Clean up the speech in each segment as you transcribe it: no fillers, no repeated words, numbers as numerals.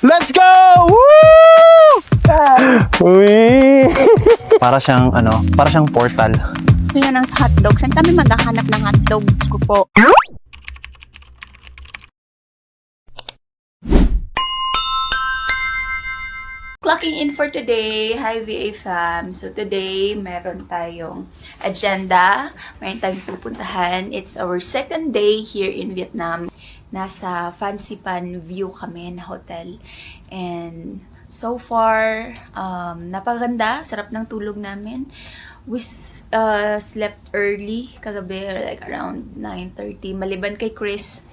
Let's go! Woo! Uy! Para siyang para siyang portal. Yan ang hotdog. Saan kami maghahanap ng hotdog ko po? Clocking in for today. Hi VA fam. So today, meron tayong agenda. Meron tayong pupuntahan. It's our second day here in Vietnam. Nasa Fancy Pan View kami na hotel. And so far, napaganda. Sarap ng tulog namin. We slept early kagabi, like around 9:30. Maliban kay Chris.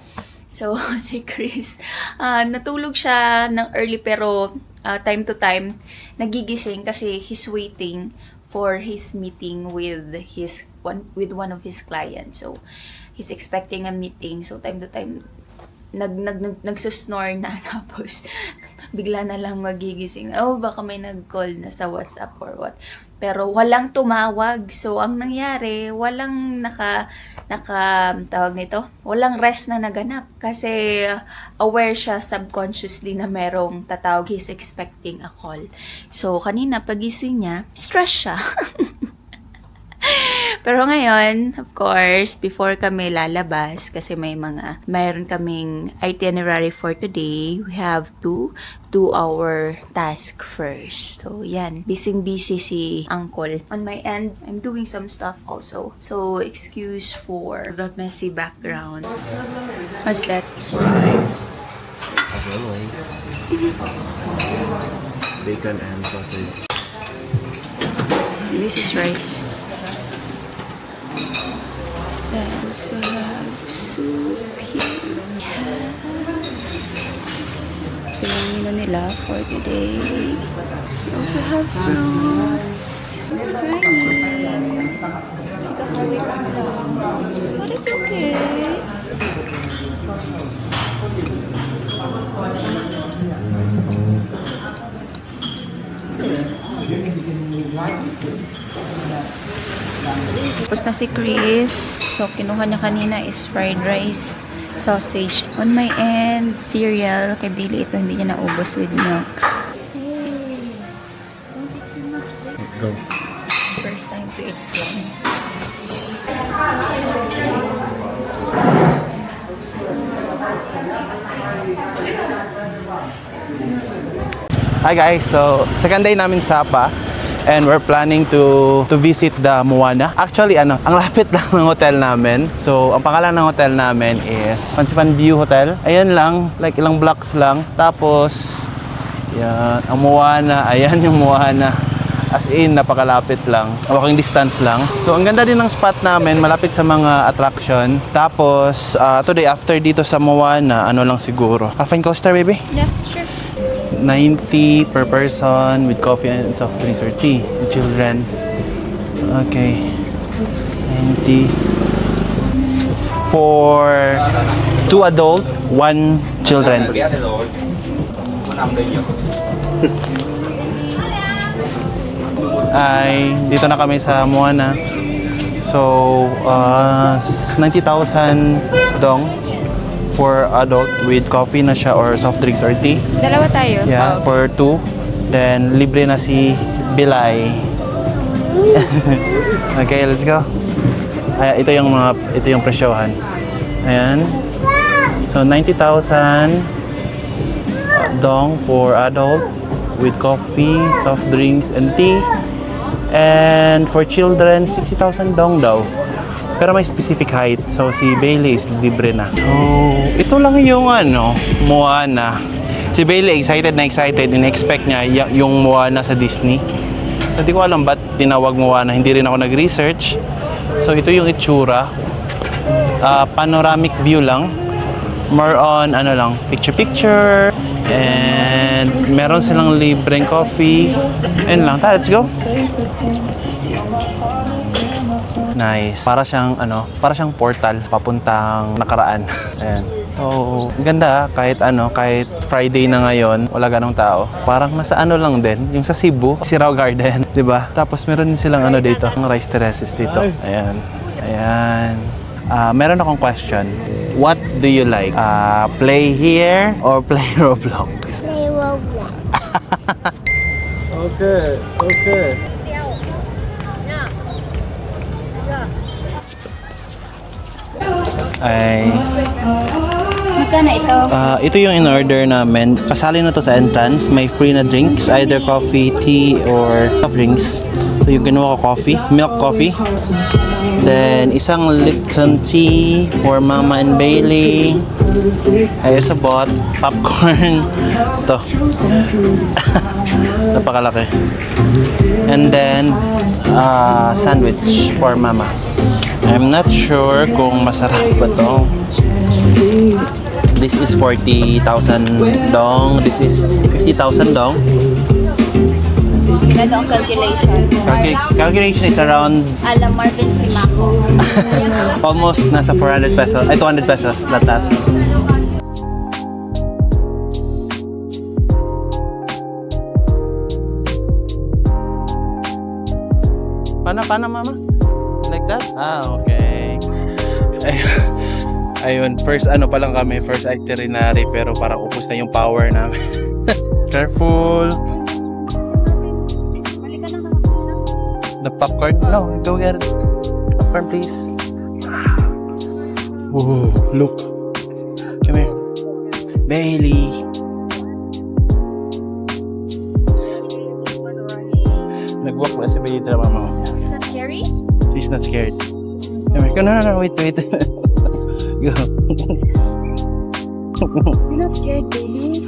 So, si Chris, natulog siya ng early pero time to time, nagigising kasi he's waiting for his meeting with one of his clients. So, he's expecting a meeting. So, time to time, nagsusnore na tapos bigla na lang magigising. Oh, baka may nag-call na sa WhatsApp or what. Pero walang tumawag. So, ang nangyari, walang tawag nito, walang rest na naganap. Kasi aware siya subconsciously na merong tatawag. He's expecting a call. So, kanina pagising niya, stress siya. Pero ngayon, of course, before kami lalabas, kasi mayroon kaming itinerary for today, we have to do our task first. So, yan. Busy si Uncle. On my end, I'm doing some stuff also. So, excuse for the messy background. What's that? Rice, as always. Bacon and sausage. This is rice. Then also have soup here. Pinamino nila for today. We also have fruits. It's raining. Kasi kakauwi kami lang. But it's okay. Tapos na si Chris. So, kinuha niya kanina is fried rice, sausage. On my end, cereal. Kay Billy, ito hindi niya naubos with milk. Go. First time to eat one. Hi guys, so second day namin sa Sapa. And we're planning to visit the Moana. Actually, ang lapit lang ng hotel namin. So, ang pangalan ng hotel namin is Fancy Pan View Hotel. Ayan lang, like ilang blocks lang. Tapos, yan, ang Moana. Ayan yung Moana. As in, napakalapit lang. Walking distance lang. So, ang ganda din ng spot namin, malapit sa mga attraction. Tapos, today, after dito sa Moana, ano lang siguro. Fine coaster, baby? Yeah, sure. 90 per person with coffee and soft drinks or tea. Children. Okay. 90. For 2 adult, 1 children. Ay, dito na kami sa Moana. So, 90,000 dong for adult with coffee na siya or soft drinks or tea. Dalawa tayo. Yeah, Oh. for 2. Then, libre na si Bilay. Okay, let's go. Ay, ito yung presyohan. Ayan. So, 90,000 dong for adult with coffee, soft drinks, and tea. And for children, 60,000 dong daw. Pero may specific height. So, si Bailey is libre na. So, ito lang yung Moana. Si Bailey excited na excited. In-expect niya yung Moana sa Disney. So, di ko alam ba't tinawag Moana. Hindi rin ako nag-research. So, ito yung itsura. Panoramic view lang. More on, picture-picture. And meron silang libreng coffee. Ayun lang. Let's go. Nice. Para siyang portal papuntang nakaraan. Ayan. So, ganda kahit Friday na ngayon, wala ganong tao. Parang nasa lang din, yung sa Cebu, Sirao Garden, 'di ba? Tapos meron din silang dito, ng rice terraces dito. Ayan. Ayan. Meron akong question. What do you like? Play here or play Roblox? Play Okay, okay. Ay, Magkano ito? ito yung in-order namin. Kasali na to sa entrance. May free na drinks, either coffee, tea, or soft drinks. So yung ginawa ko coffee, milk coffee. Then isang Lipton tea for Mama and Bailey. I also bought popcorn. Ito. Napakalaki. And then sandwich for Mama. I'm not sure kung masarap ba to. This is 40,000 dong. This is 50,000 dong. Ito ang calculation. Calculation is around Alam Marvin Simaco. almost nasa 400 pesos. Ay, 200 pesos. Lahat. Paano, mama? Like that? Okay. Ayun, first pa lang kami, first itinerary, pero parang upos na yung power namin. Careful. The popcorn? No, go get it. Popcorn, please. Whoa, look. Come here. Bailey. Nag-walk na si Bailey na mama. Is that scary? She's not scared. Come here. No, wait. Go. You're not scared, baby.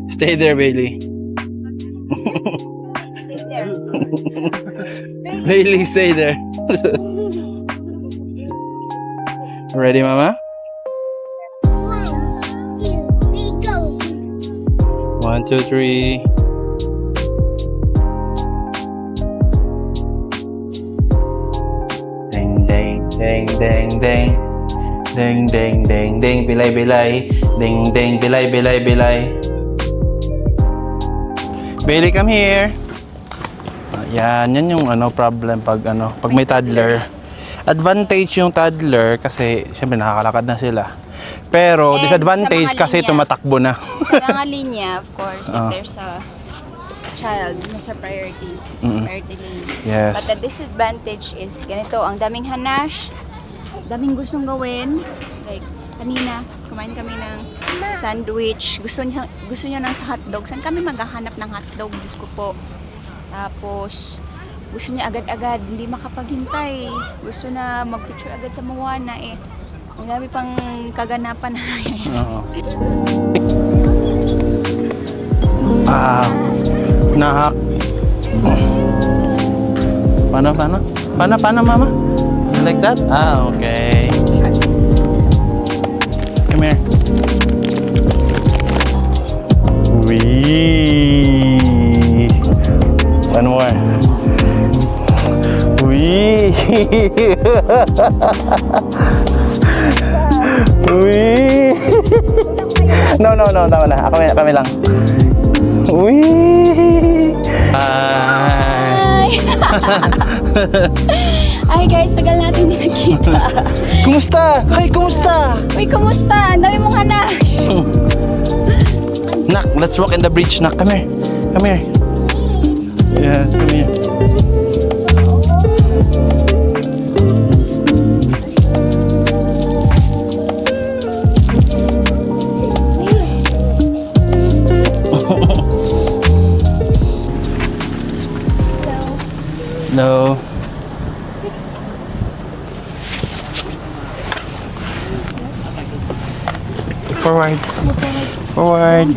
Stay there, Bailey. Stay there. Bailey, stay there. Ready, mama? 1, 2, 3. Ding ding ding ding ding ding ding bilay ding ding bilay Bailey, come here. Yan yung problem pag may toddler. Advantage yung toddler kasi syempre nakakalakad na sila. Pero And disadvantage sa mga kasi linya. tumatakbo na. Sa mga linya, of course, if Ah. there's a child, nasa priority. Mm-mm. Priority linya. Yes. But the disadvantage is, ganito, ang daming hanash, daming gustong gawin. Like, kanina, kumain kami ng sandwich. Gusto niya ng sa hotdog. Saan kami maghahanap ng hotdog? Diyos ko po. Tapos, gusto niya agad-agad, hindi makapaghintay. Gusto na magpicture agad sa Moana eh. Ang dami pang kaganapan na nangyayari. Oo. Nahak. Paano, mama? Like that? Okay. Come here. Wee. One more. Wee. Wee. No, tama na. Kami lang. Wee. Hi! Ay guys, tagal natin hindi nakita. Kumusta? Hi, kumusta? Uy, kumusta? Ang dami mong hanash. Nak, let's walk in the bridge, Nak. Come here. Come here. Yes, come here. No. Forward. Forward.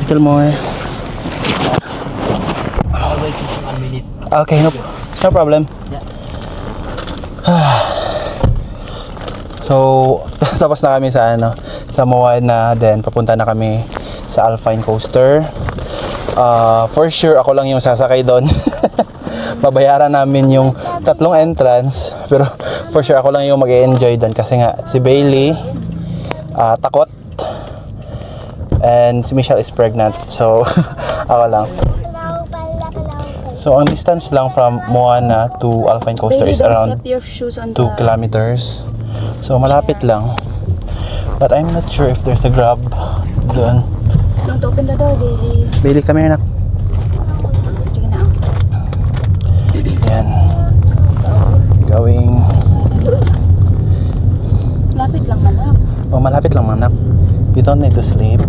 Little more. Okay, no problem. So, tapos na kami sa sa Moana, then papunta na kami sa Alpine Coaster. For sure ako lang yung sasakay doon. Babayaran namin yung 3 entrance, pero for sure ako lang yung mag-enjoy doon kasi nga si Bailey takot and si Michelle is pregnant, so ako lang. So, ang distance lang from Moana to Alpine Coaster is around your shoes on 2 kilometers. So, malapit lang. But I'm not sure if there's a Grab doon. Don't open the door, baby. Bailey, come here na. Sige na. Yan. Going. Lapit lang man. Oh, malapit lang manak. You don't need to sleep.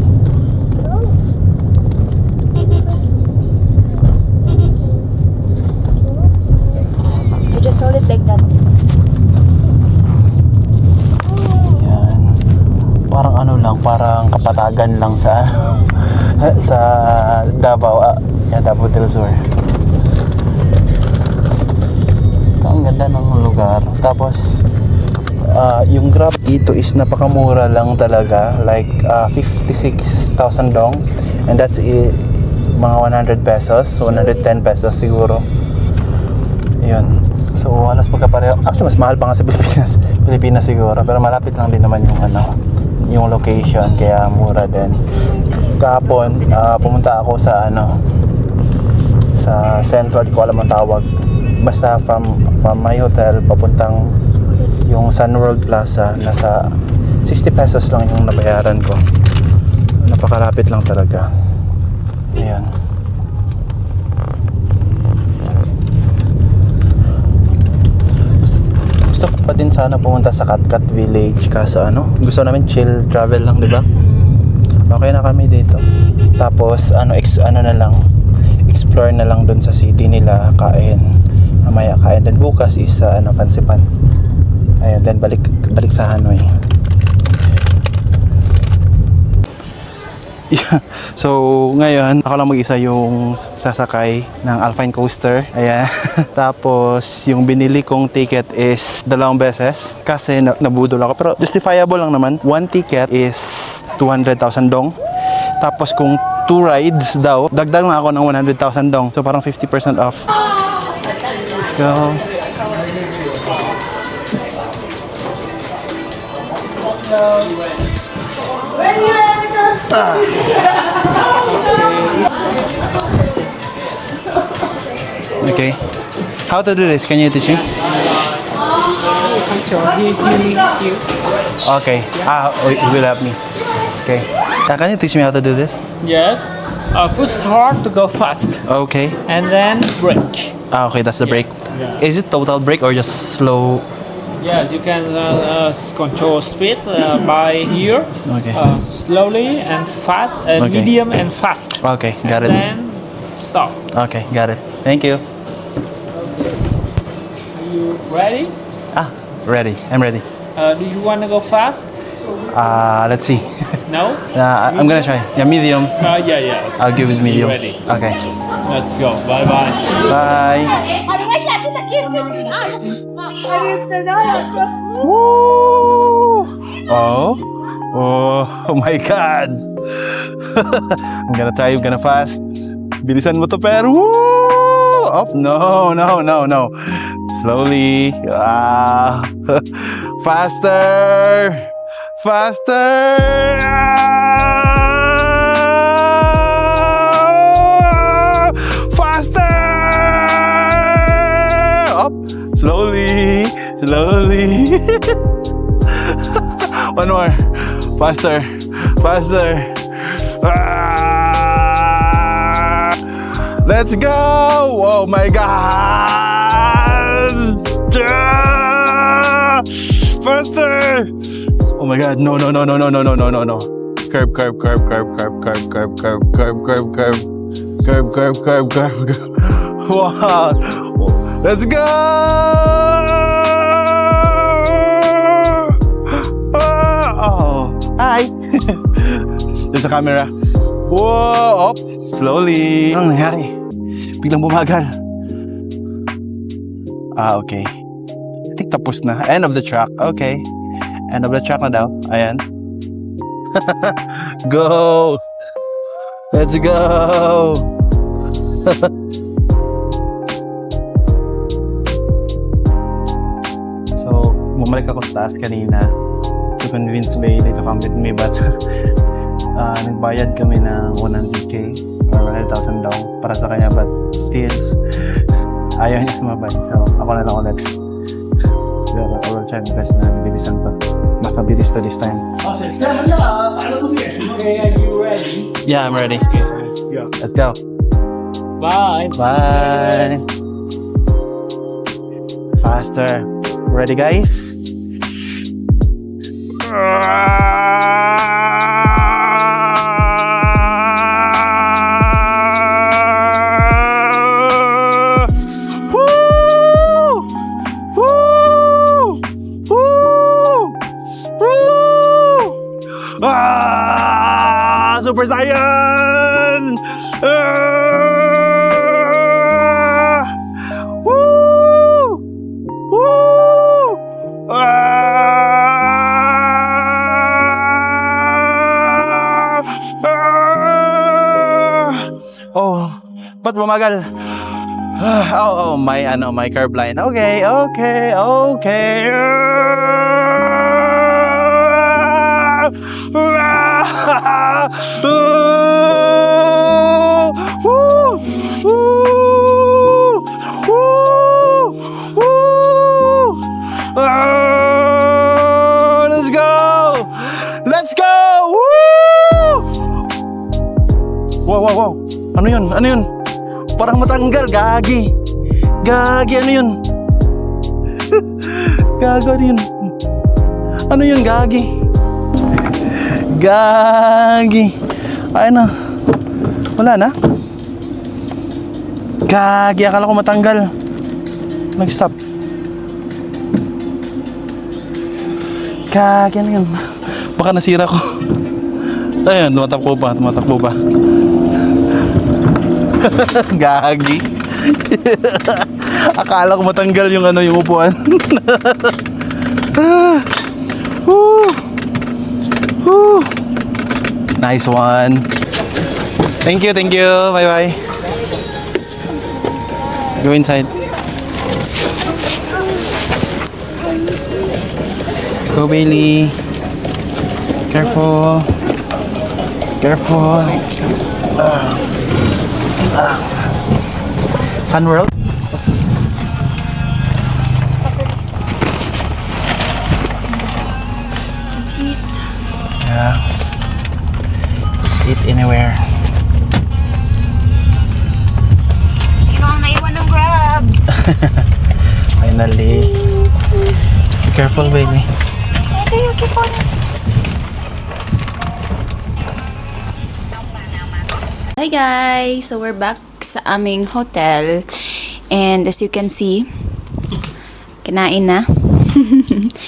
You just hold it like that. Yan. Parang ano lang, parang kapatagan lang sa sa Davao. Yan, Davao del Sur. Ang ganda ng lugar. Tapos yung Grab dito is napakamura lang talaga, like 56,000 dong, and that's mga 100 pesos, 110 pesos siguro. Yun. So halos pagkapareho. Actually mas mahal pa nga sa Pilipinas siguro, pero malapit lang din naman yung yung location, kaya mura din. Kahapon pumunta ako sa sa Central, di ko alam ang tawag. Basta from my hotel papuntang yung Sun World Plaza, nasa 60 pesos lang yung nabayaran ko. Napakalapit lang talaga. Ayan. Gusto ko pa din sana pumunta sa Katkat Village, kaso gusto namin chill travel lang, di ba? Okay na kami dito. Tapos na lang, explore na lang dun sa city nila, kain. Mamaya kain, then bukas is Fansipan. Ayun, then balik sa Hanoi. Yeah. So, ngayon, ako lang mag-isa yung sasakay ng Alpine Coaster. Ayan. Tapos, yung binili kong ticket is 2 beses kasi nabudol ako. Pero justifiable lang naman. 1 ticket is 200,000 dong. Tapos, kung 2 rides daw, dagdag na ako ng 100,000 dong. So, parang 50% off. Let's go. Okay. How to do this? Can you teach me? Okay. It will help me. Okay. Can you teach me how to do this? Yes. Push hard to go fast, Okay. and then brake. Okay, that's the brake. Yeah. Is it total brake or just slow? Yes, you can control speed by here, Okay. slowly and fast, Okay. medium and fast. Okay, got it. Then stop. Okay, got it. Thank you. You ready? Ready. I'm ready. Do you want to go fast? Let's see. No? I'm gonna try. Yeah, medium. Yeah. I'll give it medium. Ready. Okay. Let's go. Bye bye. Bye. Oh my God. I'm gonna try. I'm gonna fast. Bilisan mo to, pero woo! Oh, no. Slowly. Faster. Faster. Up. Slowly. One more. Faster. Let's go! Oh my God! Faster! Oh my God! No! Curb. Wow! Let's go! Oh! Hi! There's a camera. Whoa! Up! Slowly. Anong nangyari? Biglang bumagal. Okay. I think tapos na. End of the track. Okay. End of the track na daw. Ayan. Go! Let's go! So, bumalik ako sa taas kanina to convince Bailey to come with me, but nagbayad kami ng 100k or 100,000 daw para sa kanya, but still Ayaw niya sumabay. So, ako na lang ulit. Pero I will try my best na bilisan to. Mas mabilis to this time. Okay, are you ready? Yeah, I'm ready. Let's go. Bye. Bye. Faster. Ready, guys? Super Saiyan! Woo! Woo! Oh, ba't bumagal? Oh, my curb line. Okay. Let's go! Let's go! Woo! Wow. Ano yun? Parang matanggal. Gagi, ano yun? Gago, ano yun? Ano yun, gagi? Ay na. Wala na? Gagi, akala ko matanggal. Nag-stop. Gagi, ano yun? Baka nasira ko. Ayun, tumatakbo pa. Gagi. Akala ko matanggal yung upuan. Nice one. Thank you. Bye. Go inside. Go, Bailey. Careful. Sun World. Let's eat. Yeah. Let's eat anywhere. Sino ang naiwan ng Grab? Finally. Be careful, baby. Ito yung kipon. Hi guys! So we're back sa aming hotel. And as you can see, kinain na.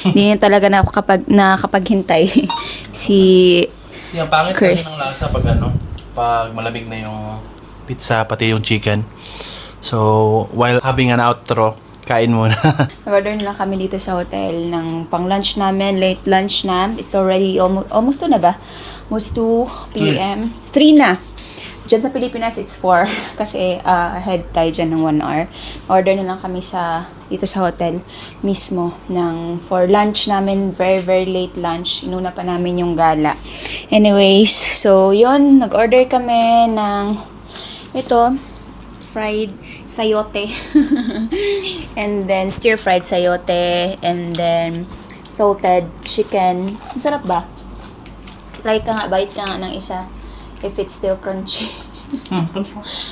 Hindi na talaga nakapaghintay si Yung pangit Chris. kasi ng lasa pag malamig na yung pizza pati yung chicken. So, while having an outro, kain muna. Nag-order na lang kami dito sa hotel ng pang-lunch namin, late lunch na. It's already almost 2 na ba? Almost 2 p.m. 3 na. Diyan sa Pilipinas, it's 4. Kasi ahead tayo dyan ng 1 hour. Order na lang kami dito sa hotel mismo for lunch namin. Very, very late lunch. Inuna pa namin yung gala. Anyways, so yun. Nag-order kami ng fried sayote. And then stir-fried sayote. And then salted chicken. Masarap ba? Try ka nga, bite ka nga ng isa. If it's still crunchy.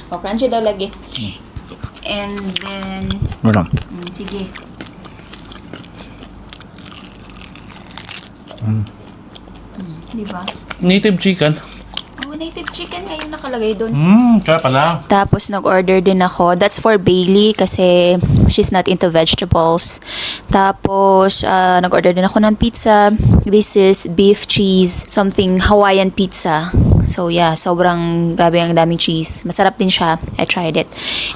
Crunchy daw lagi. And then, Wala. sige. Diba? Native chicken. Oh, native chicken ngayon nakalagay doon. Kaya pala. Tapos nag-order din ako. That's for Bailey kasi she's not into vegetables. Tapos nag-order din ako ng pizza. This is beef cheese, something Hawaiian pizza. So yeah, sobrang grabe ang daming cheese. Masarap din siya. I tried it.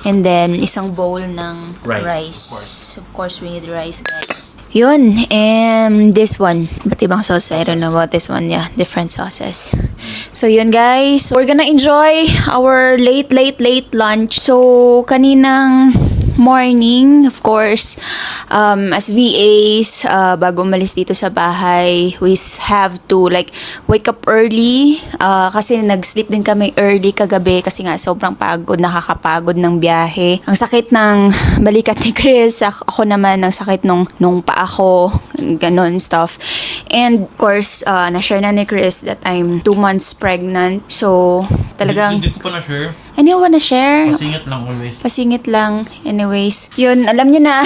And then isang bowl ng rice. Of course, we need rice, guys. Yun, and this one. Ba't ibang sauce? I don't know about this one. Yeah, different sauces. So yun guys, we're gonna enjoy our late lunch. So kaninang morning, of course, as VAs, bago umalis dito sa bahay, we have to like wake up early kasi nag-sleep din kami early kagabi kasi nga sobrang pagod, nakakapagod ng biyahe. Ang sakit ng balikat ni Chris, ako naman ang sakit nung paa ko, ganon stuff. And of course, na-share na ni Chris that I'm 2 months pregnant. So, talagang Hindi ko pa na-share. I don't wanna share. Pasingit lang always. Pasingit lang. Anyways, yun, alam nyo na.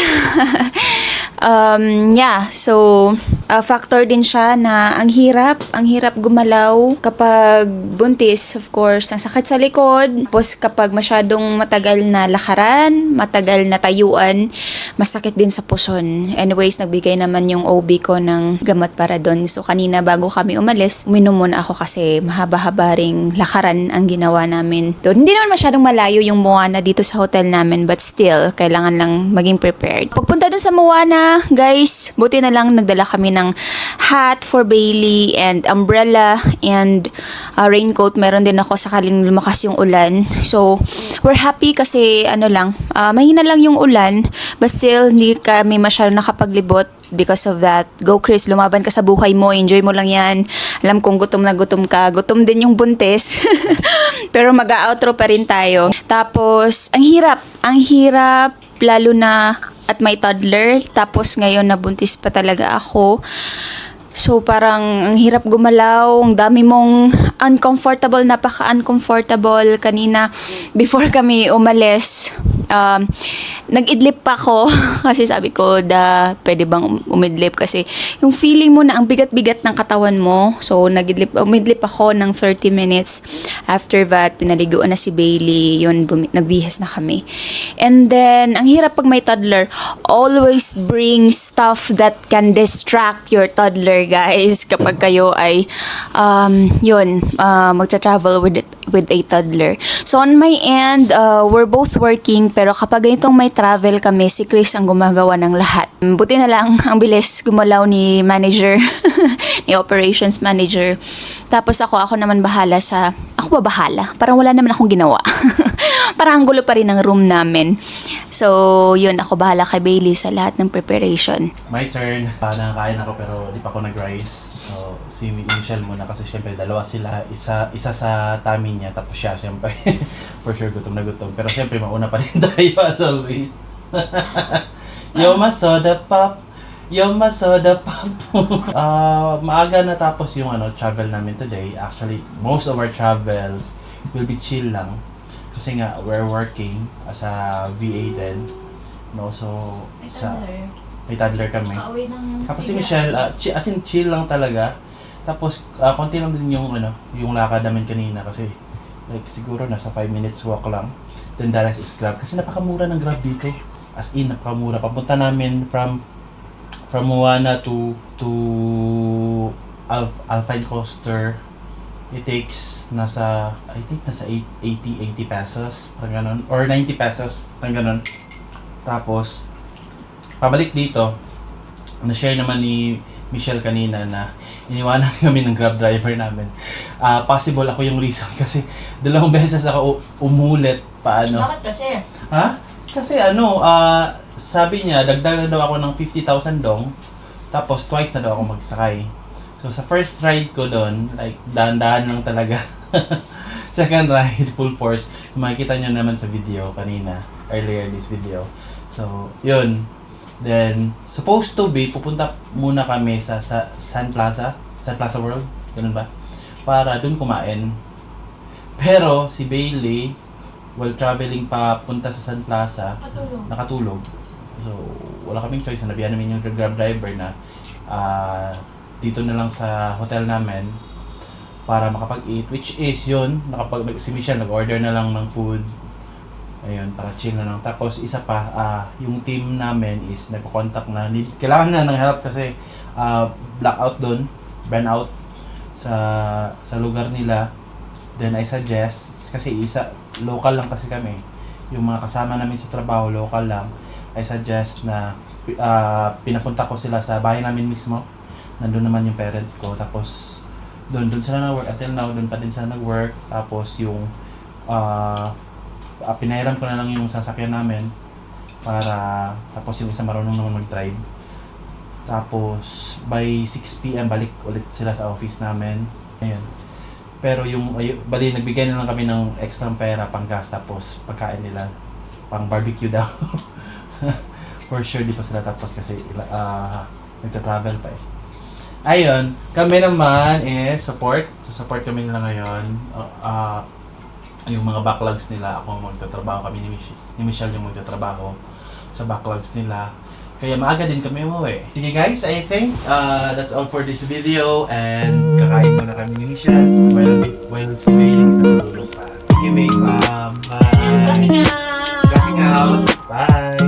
Yeah, so, factor din siya na ang hirap gumalaw kapag buntis, of course, ang sakit sa likod. Tapos kapag masyadong matagal na lakaran, matagal na tayuan, masakit din sa puson. Anyways, nagbigay naman yung OB ko ng gamot para doon. So, kanina bago kami umalis, uminom muna ako kasi mahaba-haba ring lakaran ang ginawa namin doon. Hindi naman masyadong malayo yung Moana dito sa hotel namin, but still, kailangan lang maging prepared. Pagpunta doon sa Moana, guys, buti na lang nagdala kami ng hat for Bailey and umbrella and raincoat. Meron din ako sakaling lumakas yung ulan. So, we're happy kasi mahina lang yung ulan, but still, hindi kami masyadong nakapaglibot. Because of that, go Chris, lumaban ka sa buhay mo, enjoy mo lang yan. Alam kong gutom na gutom ka, gutom din yung buntis. Pero mag-outro pa rin tayo. Tapos, ang hirap, lalo na at may toddler. Tapos ngayon nabuntis pa talaga ako. So parang ang hirap gumalaw, ang dami mong uncomfortable, napaka-uncomfortable. Kanina, before kami umalis, nag-idlip pa ako kasi sabi ko, pwede bang umidlip kasi yung feeling mo na ang bigat-bigat ng katawan mo. So, umidlip ako ng 30 minutes. After that, pinaliguan na si Bailey. Yun, nagbihis na kami. And then, ang hirap pag may toddler, always bring stuff that can distract your toddler, guys. Kapag kayo ay, magta-travel with a toddler. So, on my end, we're both working, pero kapag ganitong may travel kami, si Chris ang gumagawa ng lahat. Buti na lang, ang bilis gumalaw ni manager, ni operations manager. Tapos ako naman bahala ako ba bahala? Parang wala naman akong ginawa. Parang ang gulo pa rin ng room namin. So, yun, ako bahala kay Bailey sa lahat ng preparation. My turn. Nakakain ako pero di pa ako nag-rice. So, si Michelle muna kasi syempre dalawa sila. Isa sa tummy niya tapos siya syempre. For sure gutom na gutom. Pero syempre mauna pa rin tayo as always. Yo ma soda pop. Yo ma soda pop. Maaga na tapos yung travel namin today. Actually, most of our travels will be chill lang. Kasi nga we're working as a VA din. No, so may toddler kami. Tapos si Michelle, as in chill lang talaga. Tapos konti lang din yung lakad namin kanina kasi like siguro nasa 5 minutes walk lang. Then the rest is Grab kasi napakamura ng Grab dito. As in napakamura. Papunta namin from Moana to Alpine Coaster. It takes nasa 80 pesos, parang ganun, or 90 pesos, parang ganun. Tapos pabalik dito, na-share naman ni Michelle kanina na iniwanan kami ng Grab driver namin. Possible ako yung reason kasi 2 beses ako umulit paano. Bakit kasi? Ha? Kasi sabi niya dagdagan daw ako ng 50,000 dong. Tapos twice na daw ako magsakay. So sa first ride ko doon, like dahan-dahan lang talaga. Second ride, full force. Makikita niyo naman sa video kanina, earlier this video. So, yun. Then, supposed to be, pupunta muna kami sa Sun Plaza World, ganun ba? Para doon kumain. Pero, si Bailey, while traveling papunta sa Sun Plaza, nakatulog. So, wala kaming choice. Nabihan namin yung Grab driver na dito na lang sa hotel namin para makapag-eat. Which is yun, si Michelle nag-order na lang ng food. Ayun, para chill na lang. Tapos isa pa, yung team namin is nagpo-contact na kailangan na ng help kasi blackout doon, burnout sa lugar nila. Then I suggest, kasi local lang kasi kami. Yung mga kasama namin sa trabaho, local lang. I suggest na pinapunta ko sila sa bahay namin mismo. Nandun naman yung parent ko. Tapos doon sila nag-work. Until now, doon pa din sila nag-work. Tapos yung pinahiram ko na lang yung sasakyan namin. para tapos yung isa marunong naman mag-drive. Tapos by 6 PM balik ulit sila sa office namin. Ayun. Pero bali nagbigay na lang kami ng extra pera pang gas tapos pagkain nila pang barbecue daw. For sure di pa sila tapos kasi nagta-travel pa eh. Ayun, kami naman is support. So support kami nila ngayon. Yung mga backlogs nila, ako magtatrabaho kami ni Michelle yung magtatrabaho sa backlogs nila. Kaya maaga din kami umuwi. Sige guys, I think that's all for this video and kakain muna kami ni Michelle while si Felix natulog pa. Sige, bye. Clocking out! Clocking out. Bye.